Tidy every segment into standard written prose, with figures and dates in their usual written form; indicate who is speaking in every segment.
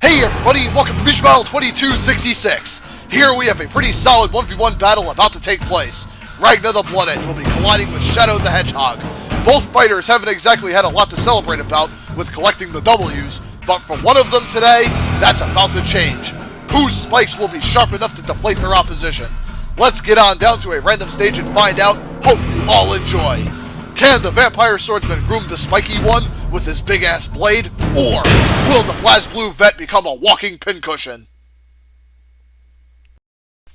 Speaker 1: Hey everybody, welcome to Mugen Battle 2266. Here we have a pretty solid 1v1 battle about to take place. Ragna The Bloodedge will be colliding with Shadow The Hedgehog. Both fighters haven't exactly had a lot to celebrate about with collecting the W's, but for one of them today, that's about to change. Whose spikes will be sharp enough to deflate their opposition? Let's get on down to a random stage and find out. Hope you all enjoy. Can the vampire swordsman groom the spiky one with his big-ass blade, or will the BlazBlue vet become a walking pincushion?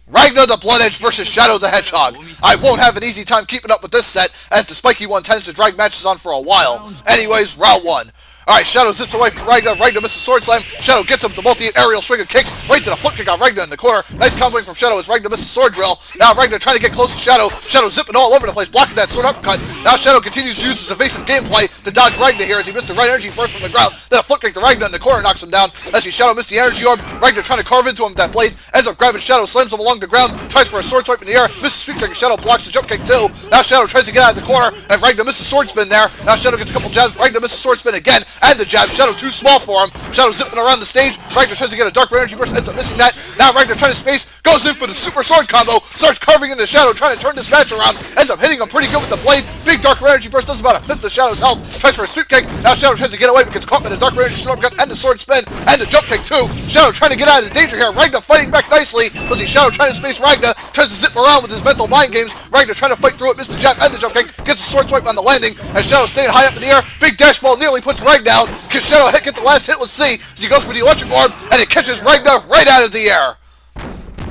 Speaker 1: Ragna The Bloodedge versus Shadow The Hedgehog. I won't have an easy time keeping up with this set, as the spiky one tends to drag matches on for a while. Anyways, round one. Alright, Shadow zips away from Ragna. Ragna misses Sword Slam. Shadow gets him the multi-aerial string of kicks right to the foot kick on Ragna in the corner. Nice comboing from Shadow as Ragna misses Sword Drill. Now Ragna trying to get close to Shadow. Shadow zipping all over the place, blocking that sword uppercut. Now Shadow continues to use his evasive gameplay to dodge Ragna here as he missed the right energy burst from the ground. Then a foot kick to Ragna in the corner knocks him down. As Shadow missed the energy orb. Ragna trying to carve into him with that blade. Ends up grabbing Shadow, slams him along the ground. Tries for a sword swipe in the air. Misses sweep kick. Shadow blocks the jump kick too. Now Shadow tries to get out of the corner. And Ragna misses sword spin there. Now Shadow gets a couple jabs. Ragna misses sword spin again. And the jab. Shadow too small for him. Shadow zipping around the stage. Ragna tries to get a dark red energy burst. Ends up missing that. Now Ragna trying to space. Goes in for the super sword combo. Starts carving into Shadow. Trying to turn this match around. Ends up hitting him pretty good with the blade. Big dark red energy burst. Does about a fifth of Shadow's health. Tries for a sweep kick. Now Shadow tries to get away but gets caught by the dark red energy sword gun and the sword spin. And the jump kick too. Shadow trying to get out of the danger here. Ragna fighting back nicely. Let's see, Shadow trying to space Ragna. Tries to zip around with his mental mind games. Ragna trying to fight through it. Missed the jab and the jump kick. Gets a sword swipe on the landing. And Shadow staying high up in the air. Big dash ball nearly puts Ragna down. Can Shadow get the last hit? Let's see. As he goes for the electric orb. And it catches Ragna right out of the air.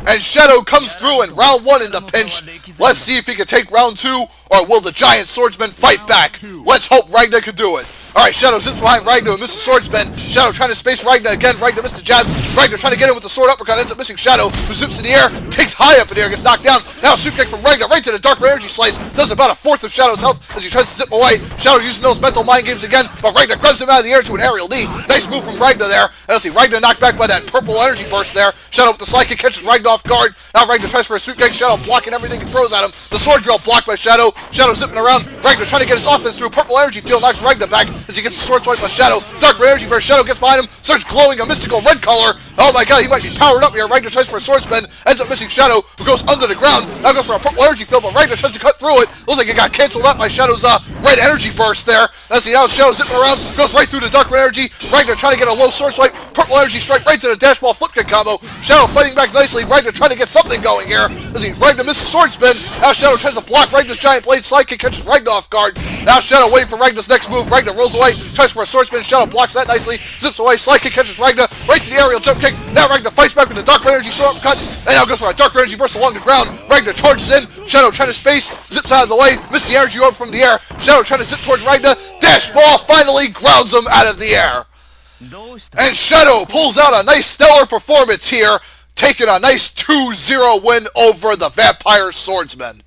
Speaker 1: And Shadow comes through in round one in the pinch. Let's see if he can take round two, or will the giant swordsman fight back? Let's hope Ragna can do it. Alright, Shadow zips behind Ragna and misses sword spin. Shadow trying to space Ragna again. Ragna missed the jabs. Ragna trying to get in with the sword uppercut. Ends up missing Shadow, who zips in the air. Takes high up in the air. Gets knocked down. Now a sweep kick from Ragna right to the dark red energy slice. Does about a fourth of Shadow's health as he tries to zip away. Shadow using those mental mind games again. But Ragna grabs him out of the air to an aerial knee. Nice move from Ragna there. And let's see, Ragna knocked back by that purple energy burst there. Shadow with the slide kick catches Ragna off guard. Now Ragna tries for a sweep kick. Shadow blocking everything he throws at him. The sword drill blocked by Shadow. Shadow zipping around. Ragna trying to get his offense through. Purple energy field knocks Ragna back as he gets the sword swipe on Shadow. Dark red energy burst. Shadow gets behind him. Starts glowing a mystical red color. Oh my god, he might be powered up here. Ragna tries for a sword spin. Ends up missing Shadow, who goes under the ground. Now goes for a purple energy field, but Ragna tries to cut through it. Looks like it got canceled out by Shadow's red energy burst there. Let's see, now Shadow zipping around. Goes right through the dark red energy. Ragna trying to get a low sword swipe. Purple energy strike right to the dash ball flip kick combo. Shadow fighting back nicely. Ragna trying to get something going here. Let's see, Ragna misses sword spin. Now Shadow tries to block Ragna's giant blade. Slide kick catches Ragna off guard. Now Shadow waiting for Ragna's next move. Ragna rolls away. Tries for a sword spin. Shadow blocks that nicely. Zips away. Slide kick catches Ragna right to the aerial jump kick. Now Ragna fights back with the dark red energy sword uppercut. And now goes for a dark red energy burst along the ground. Ragna charges in. Shadow trying to space. Zips out of the way. Missed the energy orb from the air. Shadow trying to zip towards Ragna. Dash ball finally grounds him out of the air. And Shadow pulls out a nice stellar performance here, taking a nice 2-0 win over the Vampire Swordsman.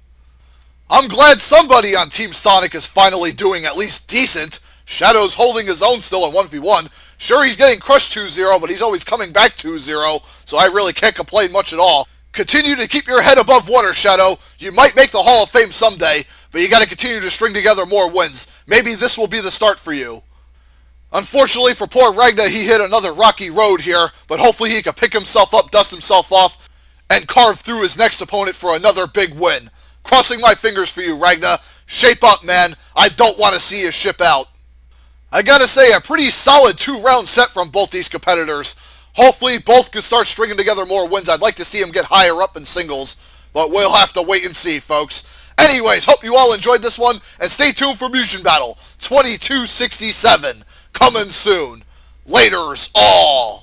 Speaker 1: I'm glad somebody on Team Sonic is finally doing at least decent. Shadow's holding his own still in 1v1. Sure, he's getting crushed 2-0, but he's always coming back 2-0, so I really can't complain much at all. Continue to keep your head above water, Shadow. You might make the Hall of Fame someday, but you gotta continue to string together more wins. Maybe this will be the start for you. Unfortunately for poor Ragna, he hit another rocky road here, but hopefully he can pick himself up, dust himself off, and carve through his next opponent for another big win. Crossing my fingers for you, Ragna. Shape up, man. I don't want to see you ship out. I gotta say, a pretty solid 2-round set from both these competitors. Hopefully both can start stringing together more wins. I'd like to see them get higher up in singles, but we'll have to wait and see, folks. Anyways, hope you all enjoyed this one, and stay tuned for Mugen Battle 2267. Coming soon. Laters all.